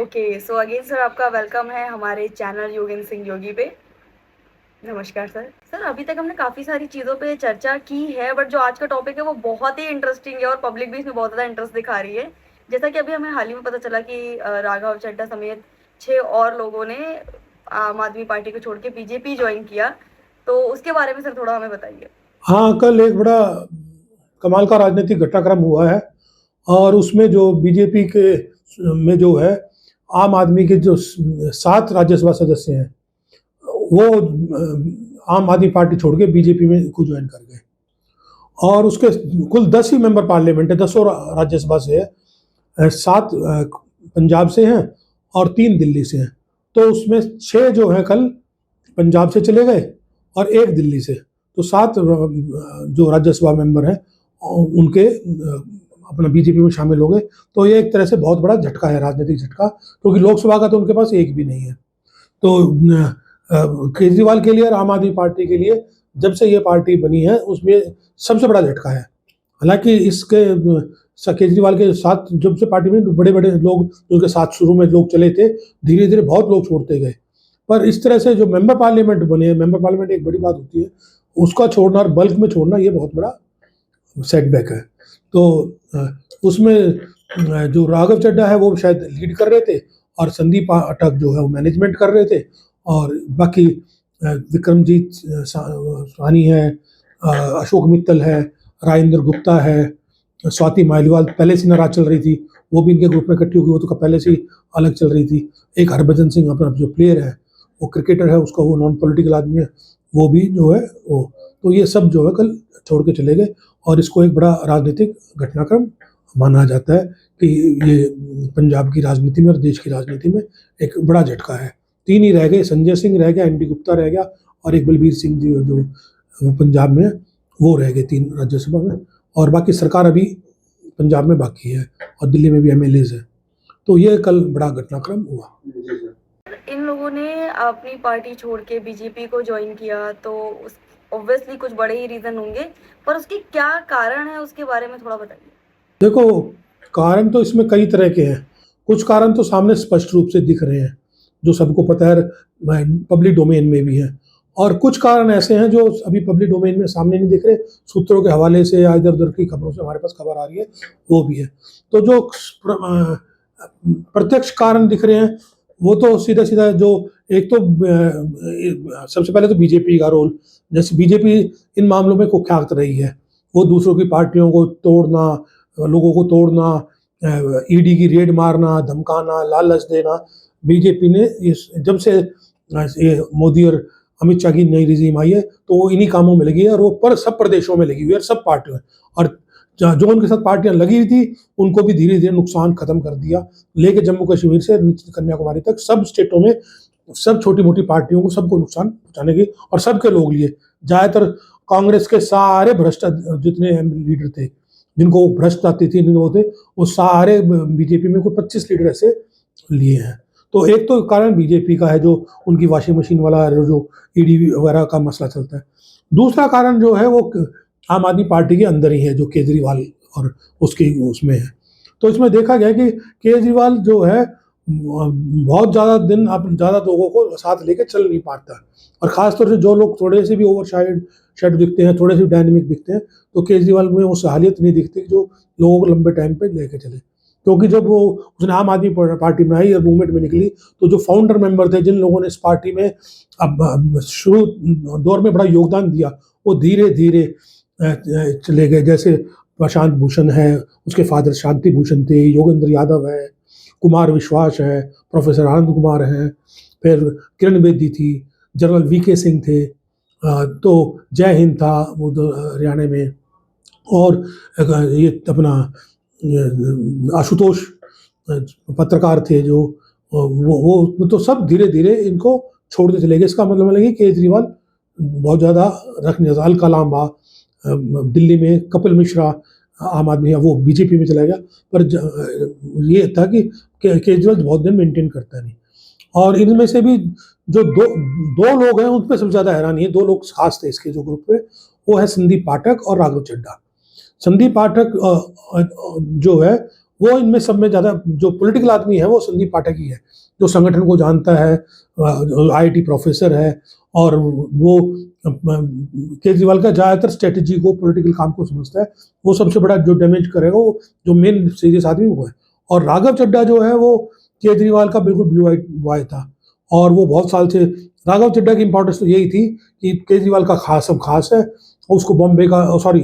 Okay, so again sir आपका welcome है हमारे चैनल योगेंद्र सिंह योगी पे। नमस्कार सर। सर अभी तक हमने काफ़ी सारी चीज़ों पे चर्चा की है, बट जो आज का टॉपिक है वो बहुत ही इंटरेस्टिंग है और पब्लिक भी इसमें बहुत ज़्यादा इंटरेस्ट दिखा रही है। जैसा कि अभी हमें हाल ही में पता चला कि राघव चड्ढा समेत 6 और लोगों ने आम आदमी पार्टी को छोड़ के बीजेपी ज्वाइन किया, तो उसके बारे में सर थोड़ा हमें बताइए। हाँ, कल एक बड़ा कमाल का राजनीतिक घटनाक्रम हुआ है और उसमें जो बीजेपी के में जो है आम आदमी के जो 7 राज्यसभा सदस्य हैं वो आम आदमी पार्टी छोड़ के बीजेपी में को ज्वाइन कर गए और उसके कुल 10 ही मेंबर पार्लियामेंट है, 10 राज्यसभा से है, 7 पंजाब से हैं और 3 दिल्ली से हैं। तो उसमें 6 जो हैं कल पंजाब से चले गए और 1 दिल्ली से। तो 7 जो राज्यसभा मेंबर हैं उनके अपना बीजेपी में शामिल हो गए। तो ये एक तरह से बहुत बड़ा झटका है, राजनीतिक झटका, क्योंकि लोकसभा का तो उनके पास एक भी नहीं है। तो केजरीवाल के लिए और आम आदमी पार्टी के लिए जब से ये पार्टी बनी है उसमें सबसे बड़ा झटका है। हालांकि इसके केजरीवाल के साथ जब से पार्टी में बड़े बड़े लोग उनके साथ शुरू में लोग चले थे, धीरे धीरे बहुत लोग छोड़ते गए, पर इस तरह से जो मेंबर पार्लियामेंट बने, मेंबर पार्लियामेंट एक बड़ी बात होती है, उसका छोड़ना और बल्क में छोड़ना ये बहुत बड़ा सेटबैक है। तो उसमें जो राघव चड्ढा है वो शायद लीड कर रहे थे और संदीप पाठक जो है वो मैनेजमेंट कर रहे थे, और बाकी विक्रमजीत सानी है, अशोक मित्तल है, राजेंद्र गुप्ता है, स्वाति मालिवाल पहले से नाराज चल रही थी, वो भी इनके ग्रुप में इकट्ठी हो गई, वो तो पहले से ही अलग चल रही थी। एक हरभजन सिंह अपना जो प्लेयर है वो क्रिकेटर है, उसका वो नॉन पॉलिटिकल आदमी है, वो भी जो है वो, तो ये सब जो है कल छोड़ के चले गए और इसको एक बड़ा राजनीतिक घटनाक्रम माना जाता है कि ये पंजाब की राजनीति में और देश की राजनीति में एक बड़ा झटका है। 3 ही रह गए, संजय सिंह रह गया, एनडी गुप्ता रह गया और एक बलबीर सिंह जी जो पंजाब में वो रह गए 3 राज्यसभा में, और बाकी सरकार अभी पंजाब में बाकी है और दिल्ली में भी एमएलएज है। तो ये कल बड़ा घटनाक्रम हुआ। इन लोगों ने अपनी पार्टी छोड़ के बीजेपी को ज्वाइन किया, तो उस ऑब्वियसली कुछ बड़े ही रीजन होंगे, पर उसके क्या कारण है उसके बारे में थोड़ा बताइए। देखो, कारण तो इसमें कई तरह के हैं। कुछ कारण तो सामने स्पष्ट रूप से दिख रहे हैं जो सबको पता है, पब्लिक डोमेन में भी है, और कुछ कारण ऐसे हैं जो अभी पब्लिक डोमेन में सामने नहीं दिख रहे, सूत्रों के हवाले से या इधर उधर की खबरों से हमारे पास खबर आ रही है, वो भी है। तो जो प्रत्यक्ष कारण दिख रहे हैं वो तो सीधा सीधा जो एक तो सबसे पहले तो बीजेपी का रोल, जैसे बीजेपी इन मामलों में कुख्यात रही है, वो दूसरों की पार्टियों को तोड़ना, लोगों को तोड़ना, ईडी की रेड मारना, धमकाना, लालच देना, बीजेपी ने इस जब से ये मोदी और अमित शाह की नई रिजीम आई है तो वो इन्हीं कामों में लगी है, और वो पर सब प्रदेशों में लगी हुई है, सब पार्टियों में, और जो उनके साथ पार्टियां लगी हुई थी उनको भी धीरे धीरे नुकसान खत्म कर दिया, लेके जम्मू कश्मीर से कन्याकुमारी तक सब स्टेटों में सब छोटी मोटी पार्टियों को सबको नुकसान पहुंचाने की, और सबके लोग लिए, ज्यादातर कांग्रेस के सारे भ्रष्ट जितने लीडर थे जिनको भ्रष्ट आती थी वो थे, वो सारे बीजेपी में कोई 25 लीडर ऐसे लिए हैं। तो एक तो कारण बीजेपी का है, जो उनकी वॉशिंग मशीन वाला जो ईडी वगैरह का मसला चलता है। दूसरा कारण जो है वो आम आदमी पार्टी के अंदर ही है, जो केजरीवाल और उसकी उसमें है। तो इसमें देखा गया कि केजरीवाल जो है बहुत ज़्यादा दिन अब ज़्यादा लोगों को साथ लेके चल नहीं पाता, और ख़ासतौर से जो लोग थोड़े से भी ओवर शेड दिखते हैं, थोड़े से डायनेमिक दिखते हैं, तो केजरीवाल में वो सहालियत नहीं दिखती जो लोगों को लंबे टाइम पे लेके चले। क्योंकि जब वो उसने आम आदमी पार्टी में आई और मूवमेंट में निकली, तो जो फाउंडर मेंबर थे, जिन लोगों ने इस पार्टी में अब शुरू दौर में बड़ा योगदान दिया, वो धीरे धीरे चले गए। जैसे प्रशांत भूषण है, उसके फादर शांति भूषण थे, योगेंद्र यादव है, कुमार विश्वास है, प्रोफेसर आनंद कुमार हैं, फिर किरण बेदी थी, जनरल वीके सिंह थे, तो जय हिंद था वो हरियाणा में, और ये अपना आशुतोष पत्रकार थे जो वो तो सब धीरे धीरे इनको छोड़ते चले गए। इसका मतलब है कि केजरीवाल बहुत ज़्यादा रखने, अलका लांबा दिल्ली में, कपिल मिश्रा आम आदमी है वो बीजेपी में चला गया, पर ये था कि केजरीवाल बहुत दिन मेंटेन करता नहीं। और इनमें से भी जो दो लोग हैं उन पर सबसे ज़्यादा हैरानी है, 2 लोग खास थे इसके जो ग्रुप में, वो है संदीप पाठक और राघव चड्ढा। संदीप पाठक जो है वो इनमें सब में ज़्यादा जो पॉलिटिकल आदमी है वो संदीप पाठक ही है, जो संगठन को जानता है, आईआईटी प्रोफेसर है, और वो केजरीवाल का ज़्यादातर स्ट्रेटजी को, पॉलिटिकल काम को समझता है। वो सबसे बड़ा जो डैमेज करेगा, वो जो मेन सीरियस आदमी वो है। और राघव चड्ढा जो है वो केजरीवाल का बिल्कुल ब्लू आइट बॉय था, और वो बहुत साल से, राघव चड्ढा की इंपॉर्टेंस तो यही थी कि केजरीवाल का खास है, उसको बॉम्बे का, सॉरी,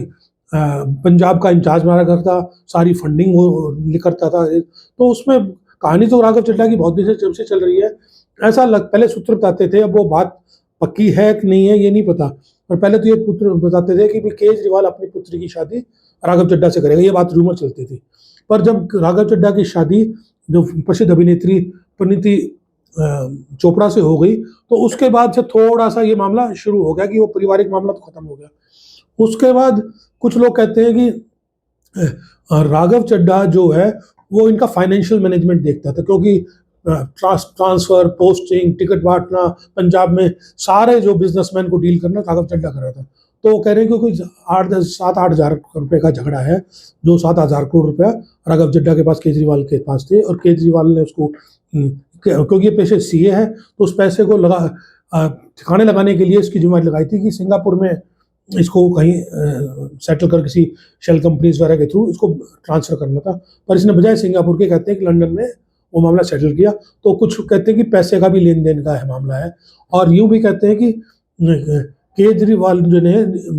पंजाब का इंचार्ज बनाया करता, सारी फंडिंग वो करता था। तो उसमें कहानी तो राघव चड्ढा की बहुत देर से चल रही है। ऐसा पहले सूत्र बताते थे, अब वो बात पक्की है कि नहीं है ये नहीं पता, पर पहले तो ये पुत्र बताते थे कि केजरीवाल अपनी पुत्री की शादी राघव चड्ढा से करेगा, ये बात रूमर चलती थी। पर जब राघव चड्ढा की शादी जो प्रसिद्ध अभिनेत्री परिणीति चोपड़ा से हो गई, तो उसके बाद से थोड़ा सा ये मामला शुरू हो गया कि वो पारिवारिक मामला तो खत्म हो गया। उसके बाद कुछ लोग कहते हैं कि राघव चड्ढा जो है वो इनका फाइनेंशियल मैनेजमेंट देखता था, क्योंकि ट्रांसफर, पोस्टिंग, टिकट बांटना, पंजाब में सारे जो बिजनेसमैन को डील करना राघव चड्ढा कर रहा था। तो वो कह रहे हैं कि कोई 7-8 हज़ार रुपये का झगड़ा है, जो 7,000 करोड़ रुपया राघव चड्ढा के पास केजरीवाल के पास थे, और केजरीवाल ने उसको क्योंकि ये पेशे सीए है, तो उस पैसे को ठिकाने लगाने के लिए इसकी जिम्मेदारी लगाई थी कि सिंगापुर में इसको कहीं सेटल कर किसी शेल कंपनीज वगैरह के थ्रू इसको ट्रांसफर करना था। पर इसने बजाय सिंगापुर के कहते हैं कि लंदन में वो मामला सेटल किया। तो कुछ कहते हैं कि पैसे का भी लेन देन का है मामला है, और यूँ भी कहते हैं कि केजरीवाल जो ने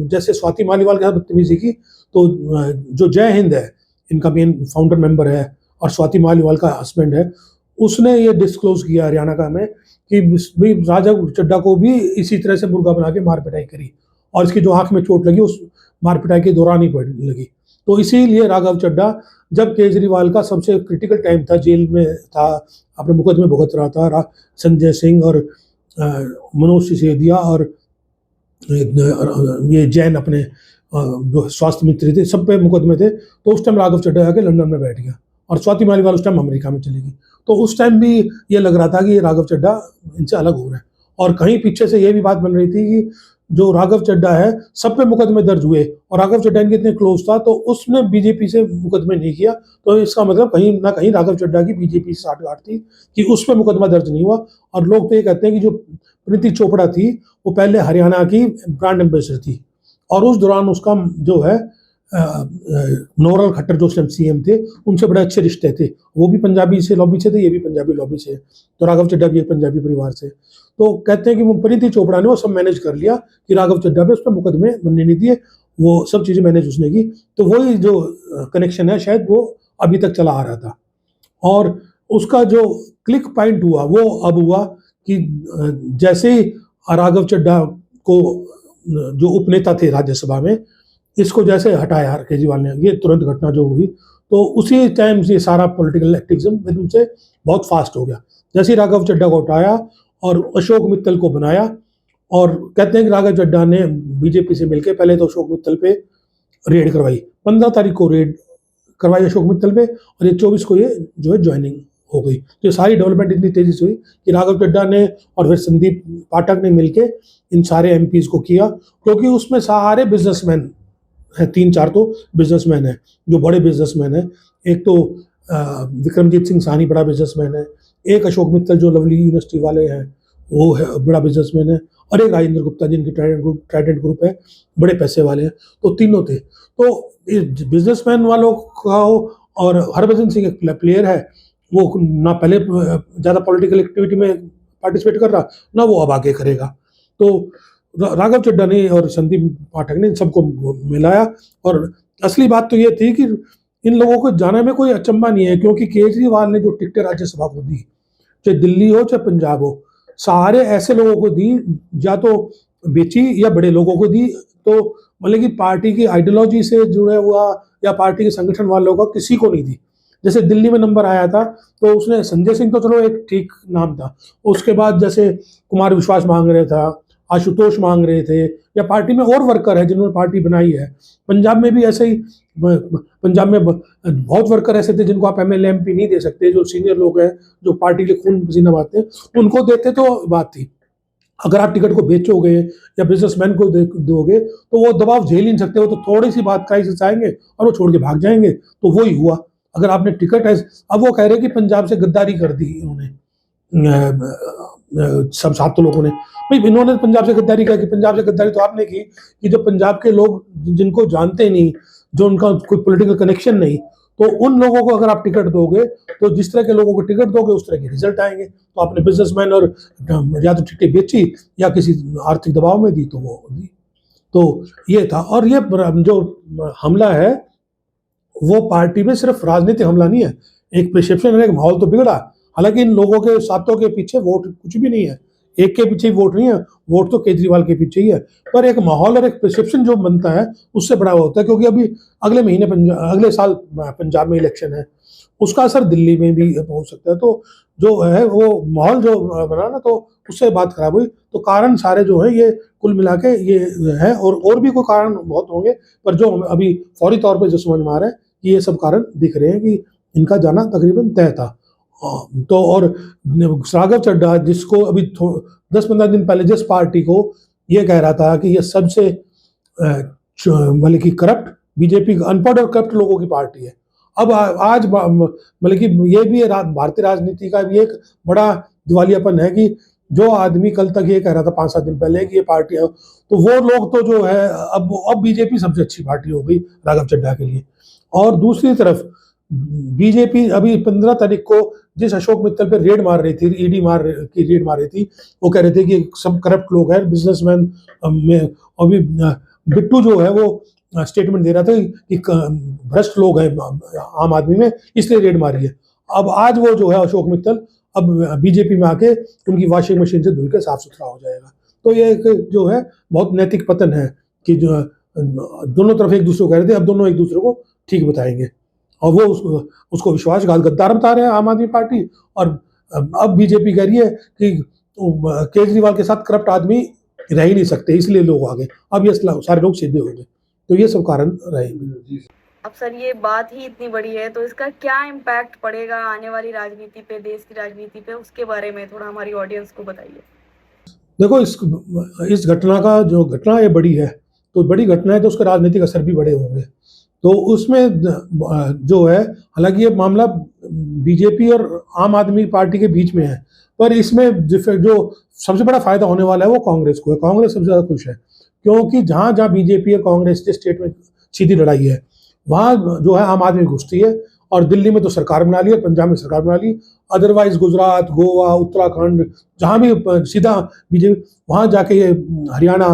जैसे स्वाति मालीवाल के साथ बदतमीजी की, तो जो जय हिंद है, इनका मेन फाउंडर मेंबर है और स्वाति मालीवाल का हस्बैंड है, उसने ये डिस्क्लोज किया हरियाणा का में कि भाई राघव चड्ढा को भी इसी तरह से मुर्गा बना के मार पिटाई करी, और इसकी जो आंख में चोट लगी उस मार पिटाई के दौरान ही लगी। तो इसीलिए राघव चड्ढा जब केजरीवाल का सबसे क्रिटिकल टाइम था, जेल में था, अपने मुकदमे भुगत रहा था, संजय सिंह और मनोज सिसोदिया और ये जैन अपने जो स्वास्थ्य मित्र थे, सब पे मुकदमे थे। तो उस टाइम राघव चड्ढा आके लंदन में बैठ गया, और स्वाति मालीवाल उस टाइम अमेरिका में चली गई। तो उस टाइम भी ये लग रहा था कि राघव चड्ढा इनसे अलग हो रहा है, और कहीं पीछे से ये भी बात बन रही थी कि जो राघव चड्ढा है, सब पे मुकदमे दर्ज हुए, और राघव चड्ढा इनके इतने क्लोज था तो उसने बीजेपी से मुकदमे नहीं किया। तो इसका मतलब कहीं ना कहीं राघव चड्ढा की बीजेपी से साठगांठ थी कि उस पर मुकदमा दर्ज नहीं हुआ। और लोग तो ये कहते हैं कि जो प्रीति चोपड़ा थी वो पहले हरियाणा की ब्रांड एम्बेसडर थी, और उस दौरान उसका जो है मनोहर खट्टर जो उस टाइम सीएम थे, उनसे बड़े अच्छे रिश्ते थे। वो भी पंजाबी से लॉबी से थे, ये भी पंजाबी लॉबी से, तो राघव चड्ढा भी एक पंजाबी परिवार से। तो कहते हैं कि वो प्रीति चोपड़ा ने वो सब मैनेज कर लिया कि राघव चड्ढा पे उस पर मुकदमे बनने नहीं दिए, वो सब चीज़ें मैनेज उसने की। तो वही जो कनेक्शन है शायद वो अभी तक चला आ रहा था। और उसका जो क्लिक पॉइंट हुआ वो अब हुआ कि जैसे ही राघव चड्ढा को जो उपनेता थे राज्यसभा में, इसको जैसे हटाया केजरीवाल ने, ये तुरंत घटना जो हुई, तो उसी टाइम से सारा पॉलिटिकल एक्टिविज्म उनसे बहुत फास्ट हो गया। जैसे ही राघव चड्ढा को हटाया और अशोक मित्तल को बनाया, और कहते हैं कि राघव चड्ढा ने बीजेपी से मिलकर पहले तो अशोक मित्तल पे रेड करवाई, 15 तारीख को रेड करवाई अशोक मित्तल पे, और ये 24 को ये जो है ज्वाइनिंग हो गई। तो ये सारी डेवलपमेंट इतनी तेजी से हुई कि राघव चड्ढा ने और फिर संदीप पाठक ने मिलकर इन सारे एमपीज को किया, क्योंकि उसमें सारे बिजनेसमैन हैं, 3-4 तो बिजनेसमैन हैं जो बड़े बिजनेसमैन हैं। एक तो विक्रमजीत सिंह साहनी बड़ा बिजनेसमैन है, एक अशोक मित्तल जो लवली यूनिवर्सिटी वाले हैं वो है बड़ा बिजनेसमैन है, और एक राजेंद्र गुप्ता जिनकी ट्राइडेंट ग्रुप है, बड़े पैसे वाले हैं। तो तीनों थे। तो बिजनेसमैन वालों का और हरभजन सिंह एक प्लेयर है, वो ना पहले ज़्यादा पॉलिटिकल एक्टिविटी में पार्टिसिपेट कर रहा, ना वो अब आगे करेगा। तो राघव चड्ढा ने और संदीप पाठक ने इन सबको मिलाया, और असली बात तो ये थी कि इन लोगों को जाने में कोई अचंभा नहीं है, क्योंकि केजरीवाल ने जो टिकटें राज्यसभा को दी, चाहे दिल्ली हो चाहे पंजाब हो, सारे ऐसे लोगों को दी, या तो बेची या बड़े लोगों को दी। तो मतलब कि पार्टी की आइडियोलॉजी से जुड़े हुआ या पार्टी के संगठन वालों का किसी को नहीं दी। जैसे दिल्ली में नंबर आया था तो उसने संजय सिंह तो चलो एक ठीक नाम था, उसके बाद जैसे कुमार विश्वास मांग रहे था, आशुतोष मांग रहे थे, या पार्टी में और वर्कर है जिन्होंने पार्टी बनाई है। पंजाब में भी ऐसे ही, पंजाब में बहुत वर्कर ऐसे थे जिनको आप एमएलए एमपी नहीं दे सकते, जो सीनियर लोग हैं जो पार्टी के खून पसीना बहाते हैं, उनको देते तो बात थी। अगर आप टिकट को बेचोगे या बिजनेसमैन को दोगे तो वो दबाव झेल ही नहीं सकते, वो तो थोड़ी सी बात का ही सचाएंगे और वो छोड़ के भाग जाएंगे। तो वही हुआ, अगर आपने टिकट है, अब वो कह रहे हैं कि पंजाब से गद्दारी कर दी इन्होंने, सब सात लोगों ने। भाई इन्होंने पंजाब से गद्दारी किया कि पंजाब से गद्दारी तो आपने की कि जो पंजाब के लोग जिनको जानते नहीं, जो उनका कोई पॉलिटिकल कनेक्शन नहीं, तो उन लोगों को अगर आप टिकट दोगे तो जिस तरह के लोगों को टिकट दोगे उस तरह के रिजल्ट आएंगे। तो आपने बिजनेसमैन और या तो टिकटें बेची या किसी आर्थिक दबाव में दी तो वो दी। तो ये था। और ये जो हमला है वो पार्टी में सिर्फ राजनीतिक हमला नहीं है, एक परसेप्शन है, एक माहौल तो बिगड़ा। हालांकि इन लोगों के सातों के पीछे वोट कुछ भी नहीं है, एक के पीछे ही वोट नहीं है, वोट तो केजरीवाल के पीछे ही है। पर एक माहौल और एक परसेप्शन जो बनता है उससे बड़ा होता है, क्योंकि अभी अगले महीने अगले साल पंजाब में इलेक्शन है, उसका असर दिल्ली में भी हो सकता है। तो जो है वो माहौल जो बना ना, तो उससे बात खराब हुई। तो कारण सारे जो है ये कुल मिला के ये है, और भी कोई कारण बहुत होंगे, पर जो अभी फौरी तौर पे जो समझ में आ रहा है कि ये सब कारण दिख रहे हैं कि इनका जाना तकरीबन तय था। तो और राघव चड्ढा, जिसको अभी 10-15 दिन पहले जिस पार्टी को ये कह रहा था कि ये सबसे मतलब कि करप्ट, बीजेपी अनपढ़ और करप्ट लोगों की पार्टी है, अब आज मतलब कि ये भी भारतीय राजनीति का भी एक बड़ा दिवालियापन है कि जो आदमी कल तक ये कह रहा था 5-7 दिन पहले कि ये पार्टी है, तो वो लोग तो जो है अब बीजेपी सबसे अच्छी पार्टी हो गई राघव चड्ढा के लिए। और दूसरी तरफ बीजेपी अभी 15 तारीख को जिस अशोक मित्तल पे रेड मार रही थी, ईडी की रेड मार रही थी, वो कह रहे थे कि सब करप्ट लोग हैं, बिजनेसमैन में। अभी बिट्टू जो है वो स्टेटमेंट दे रहा था कि भ्रष्ट लोग हैं आम आदमी में, इसलिए रेड मारी है। अब आज वो जो है अशोक मित्तल अब बीजेपी में आके उनकी वॉशिंग मशीन से धुल के साफ सुथरा हो जाएगा। तो ये एक जो है बहुत नैतिक पतन है कि जो दोनों तरफ एक दूसरे को कह रहे थे, अब दोनों एक दूसरे को ठीक बताएंगे, और वो उसको विश्वासघात गद्दार बता रहे हैं आम आदमी पार्टी। और अब बीजेपी कह रही है कि केजरीवाल के साथ करप्ट आदमी रह ही नहीं सकते, इसलिए लोग आ गए। अब ये सारे लोग सीधे हो गए। तो ये सब कारण रहेंगे। अब सर ये बात ही इतनी बड़ी है, तो इसका क्या इम्पैक्ट पड़ेगा आने वाली राजनीति पे, देश की राजनीति पे, उसके बारे में थोड़ा हमारी ऑडियंस को बताइए। देखो, इस घटना का जो घटना ये बड़ी है, तो बड़ी घटना है तो उसके राजनीतिक असर भी बड़े होंगे। तो उसमें जो है, हालांकि ये मामला बीजेपी और आम आदमी पार्टी के बीच में है, पर इसमें जो सबसे बड़ा फायदा होने वाला है वो कांग्रेस को है। कांग्रेस सबसे ज्यादा खुश है, क्योंकि जहां जहां बीजेपी और कांग्रेस के स्टेट में सीधी लड़ाई है, वहां जो है आम आदमी घुसती है। और दिल्ली में तो सरकार बना ली और पंजाब में सरकार बना ली। अदरवाइज गुजरात, गोवा, उत्तराखंड, जहां भी सीधा बीजेपी, वहां जाके ये हरियाणा,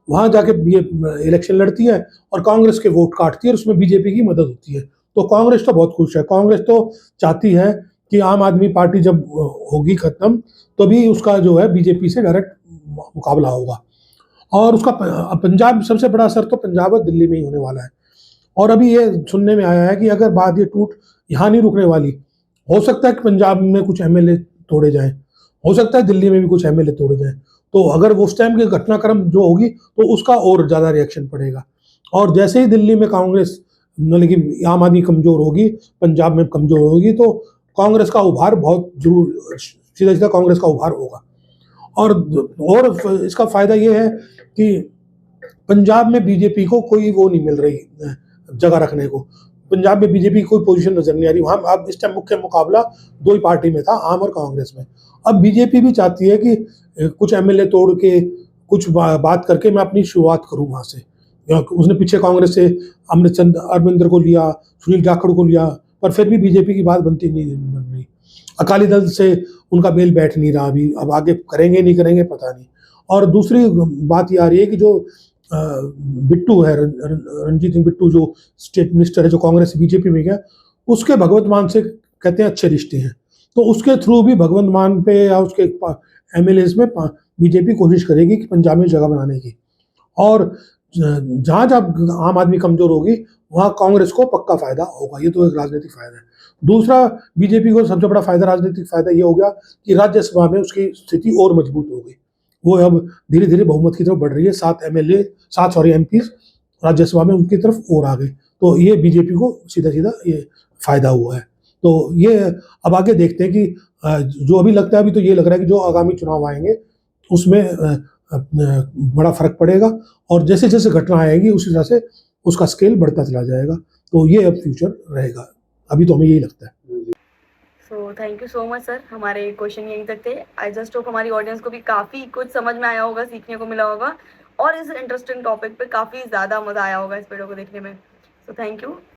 वहां जाके ये इलेक्शन लड़ती है और कांग्रेस के वोट काटती है और उसमें बीजेपी की मदद होती है। तो कांग्रेस तो बहुत खुश है। कांग्रेस तो चाहती है कि आम आदमी पार्टी जब होगी खत्म, तो भी उसका जो है बीजेपी से डायरेक्ट मुकाबला होगा। और उसका पंजाब, सबसे बड़ा असर तो पंजाब और दिल्ली में ही होने वाला है। और अभी ये सुनने में आया है कि अगर बात ये टूट यहाँ नहीं रुकने वाली, हो सकता है कि पंजाब में कुछ एमएलए तोड़े जाएं, हो सकता है दिल्ली में भी कुछ एमएलए तोड़े जाएं। तो अगर उस टाइम की घटनाक्रम जो होगी तो उसका और ज़्यादा रिएक्शन पड़ेगा। और जैसे ही दिल्ली में कांग्रेस, मतलब कि आम आदमी कमज़ोर होगी, पंजाब में कमज़ोर होगी, तो कांग्रेस का उभार बहुत जरूर, सीधा सीधा कांग्रेस का उभार होगा। और इसका फायदा ये है कि पंजाब में बीजेपी को कोई वो नहीं मिल रही जगह रखने को। पंजाब में बीजेपी की कोई पोजीशन नजर नहीं आ रही। वहां अब इस टाइम मुख्य मुकाबला दो ही पार्टी में था, आम और कांग्रेस में। अब बीजेपी भी चाहती है कि कुछ एमएलए तोड़ के, कुछ बात करके मैं अपनी शुरुआत करूं वहां से। उसने पीछे कांग्रेस से अमरिंदर को लिया, सुनील जाखड़ को लिया, पर फिर भी बीजेपी की बात बनती नहीं बन रही। अकाली दल से उनका मेल बैठ नहीं रहा अभी, अब आगे करेंगे नहीं करेंगे पता नहीं। और दूसरी बात ये आ रही है कि जो बिट्टू है, रणजीत सिंह बिट्टू, जो स्टेट मिनिस्टर है, जो कांग्रेस से बीजेपी में गया, उसके भगवंत मान से कहते हैं अच्छे रिश्ते हैं। तो उसके थ्रू भी भगवंत मान पे या उसके एमएलए में बीजेपी कोशिश करेगी कि पंजाब में जगह बनाने की। और जहां जहां आम आदमी कमजोर होगी वहां कांग्रेस को पक्का फायदा होगा। ये तो एक राजनीतिक फायदा है। दूसरा, बीजेपी को सबसे बड़ा फायदा, राजनीतिक फायदा ये हो गया कि राज्यसभा में उसकी स्थिति और मजबूत हो गई। वो अब धीरे धीरे बहुमत की तरफ बढ़ रही है। 7 एमपीज राज्यसभा में उनकी तरफ और आ गए। तो ये बीजेपी को सीधा सीधा ये फायदा हुआ है। तो ये अब आगे देखते हैं कि जो अभी लगता है, अभी तो ये लग रहा है कि जो आगामी चुनाव आएंगे उसमें बड़ा फर्क पड़ेगा, और जैसे जैसे घटना आएगी उसी तरह से उसका स्केल बढ़ता चला जाएगा। तो ये अब फ्यूचर रहेगा अभी तो हमें यही लगता है। So thank you so much sir, हमारे क्वेश्चन यहीं तक थे। आई जस्ट होप हमारी ऑडियंस को भी काफ़ी कुछ समझ में आया होगा, सीखने को मिला होगा और इस इंटरेस्टिंग टॉपिक पे काफ़ी ज़्यादा मज़ा आया होगा इस वीडियो को देखने में। So thank you.